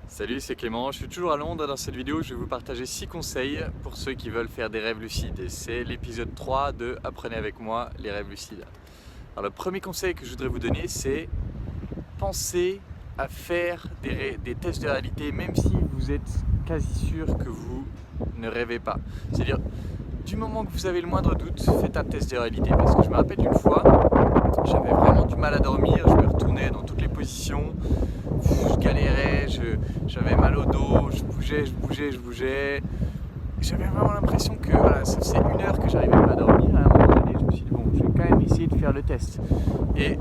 Salut, c'est Clément, je suis toujours à Londres. Dans cette vidéo, je vais vous partager 6 conseils pour ceux qui veulent faire des rêves lucides. Et c'est l'épisode 3 de Apprenez avec moi les rêves lucides. Alors le premier conseil que je voudrais vous donner, c'est penser à faire des tests de réalité, même si vous êtes quasi sûr que vous ne rêvez pas. C'est-à-dire, du moment que vous avez le moindre doute, faites un test de réalité. Parce que je me rappelle d'une fois, j'avais vraiment du mal à dormir, je me retournais dans toutes les positions, je galérais, j'avais mal au dos, je bougeais. J'avais vraiment l'impression que voilà, ça faisait 1 heure que j'arrivais pas à dormir. À un moment donné, je me suis dit bon, je vais quand même essayer de faire le test. Et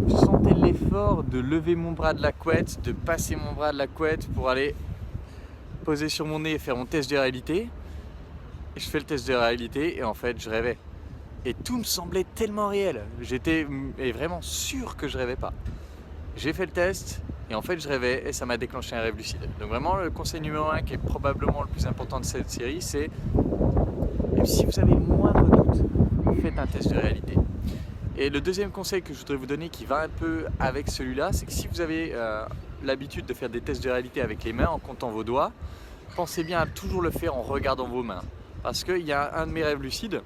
je sentais l'effort de lever mon bras de la couette, de passer mon bras de la couette pour aller poser sur mon nez et faire mon test de réalité. Et je fais le test de réalité et en fait, je rêvais. Et tout me semblait tellement réel. J'étais vraiment sûr que je rêvais pas. J'ai fait le test et en fait je rêvais et ça m'a déclenché un rêve lucide. Donc vraiment le conseil numéro 1 qui est probablement le plus important de cette série, c'est même si vous avez le moindre doute, faites un test de réalité. Et le deuxième conseil que je voudrais vous donner qui va un peu avec celui-là, c'est que si vous avez l'habitude de faire des tests de réalité avec les mains en comptant vos doigts, pensez bien à toujours le faire en regardant vos mains. Parce qu'il y a un de mes rêves lucides,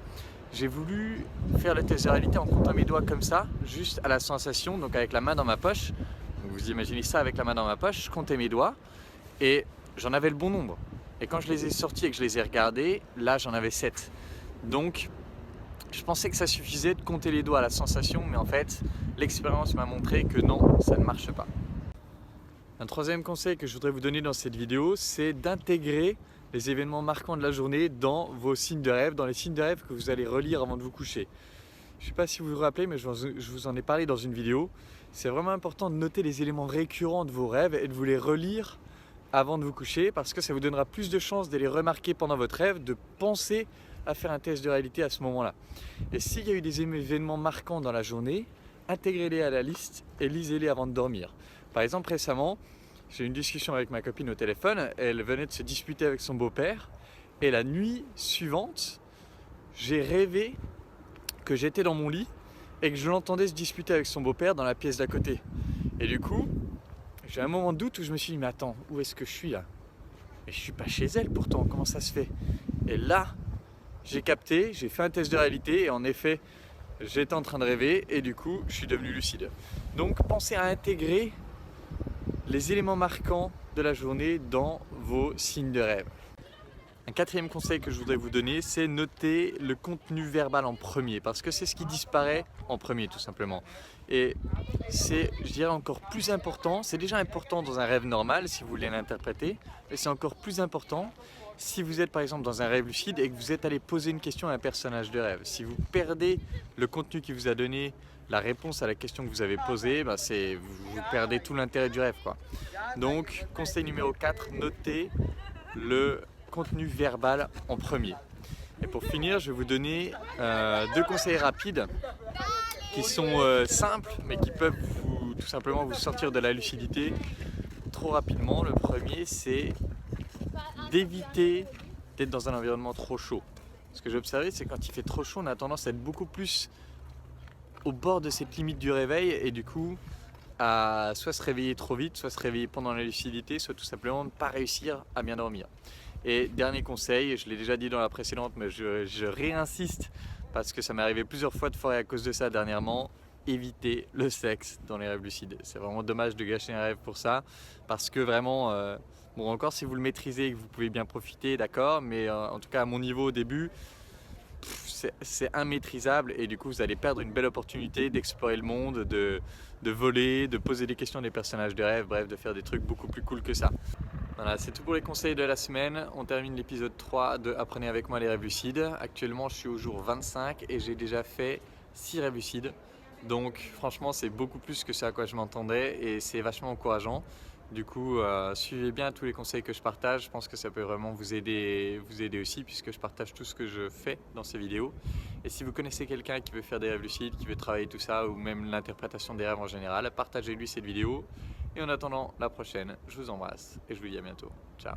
j'ai voulu faire le test de réalité en comptant mes doigts comme ça, juste à la sensation, donc avec la main dans ma poche. Donc vous imaginez ça avec la main dans ma poche, je comptais mes doigts et j'en avais le bon nombre. Et quand je les ai sortis et que je les ai regardés, là j'en avais 7. Donc je pensais que ça suffisait de compter les doigts à la sensation, mais en fait l'expérience m'a montré que non, ça ne marche pas. Un troisième conseil que je voudrais vous donner dans cette vidéo, c'est d'intégrer les événements marquants de la journée dans vos signes de rêve, dans les signes de rêve que vous allez relire avant de vous coucher. Je ne sais pas si vous vous rappelez, mais je vous en ai parlé dans une vidéo. C'est vraiment important de noter les éléments récurrents de vos rêves et de vous les relire avant de vous coucher parce que ça vous donnera plus de chances de les remarquer pendant votre rêve, de penser à faire un test de réalité à ce moment-là. Et s'il y a eu des événements marquants dans la journée, intégrez-les à la liste et lisez-les avant de dormir. Par exemple, récemment, j'ai eu une discussion avec ma copine au téléphone, elle venait de se disputer avec son beau-père et la nuit suivante, j'ai rêvé que j'étais dans mon lit et que je l'entendais se disputer avec son beau-père dans la pièce d'à côté. Et du coup, j'ai un moment de doute où je me suis dit mais attends, où est-ce que je suis là? Mais je suis pas chez elle pourtant, comment ça se fait? Et là, j'ai capté, j'ai fait un test de réalité et en effet, j'étais en train de rêver et du coup, je suis devenu lucide. Donc pensez à intégrer les éléments marquants de la journée dans vos signes de rêve. Un quatrième conseil que je voudrais vous donner, c'est noter le contenu verbal en premier, parce que c'est ce qui disparaît en premier tout simplement. Et c'est, je dirais, encore plus important, c'est déjà important dans un rêve normal si vous voulez l'interpréter, mais c'est encore plus important si vous êtes par exemple dans un rêve lucide et que vous êtes allé poser une question à un personnage de rêve. Si vous perdez le contenu qui vous a donné la réponse à la question que vous avez posée, vous perdez tout l'intérêt du rêve, quoi. Donc, conseil numéro 4, notez le contenu verbal en premier. Et pour finir, je vais vous donner 2 conseils rapides qui sont simples mais qui peuvent tout simplement vous sortir de la lucidité trop rapidement. Le premier, c'est d'éviter d'être dans un environnement trop chaud. Ce que j'ai observé, c'est que quand il fait trop chaud, on a tendance à être beaucoup plus au bord de cette limite du réveil et du coup à soit se réveiller trop vite, soit se réveiller pendant la lucidité, soit tout simplement ne pas réussir à bien dormir. Et dernier conseil, je l'ai déjà dit dans la précédente, mais je réinsiste parce que ça m'est arrivé plusieurs fois de foirer à cause de ça dernièrement, évitez le sexe dans les rêves lucides. C'est vraiment dommage de gâcher un rêve pour ça, parce que vraiment, bon encore si vous le maîtrisez et que vous pouvez bien profiter, d'accord, mais en tout cas à mon niveau au début, c'est immaîtrisable et du coup vous allez perdre une belle opportunité d'explorer le monde, de voler, de poser des questions à des personnages de rêve, bref, de faire des trucs beaucoup plus cool que ça. Voilà, c'est tout pour les conseils de la semaine. On termine l'épisode 3 de Apprenez avec moi les rêves lucides. Actuellement, je suis au jour 25 et j'ai déjà fait 6 rêves lucides. Donc franchement, c'est beaucoup plus que ce à quoi je m'attendais et c'est vachement encourageant. Du coup, suivez bien tous les conseils que je partage. Je pense que ça peut vraiment vous aider aussi puisque je partage tout ce que je fais dans ces vidéos. Et si vous connaissez quelqu'un qui veut faire des rêves lucides, qui veut travailler tout ça ou même l'interprétation des rêves en général, partagez-lui cette vidéo. Et en attendant la prochaine, je vous embrasse et je vous dis à bientôt. Ciao.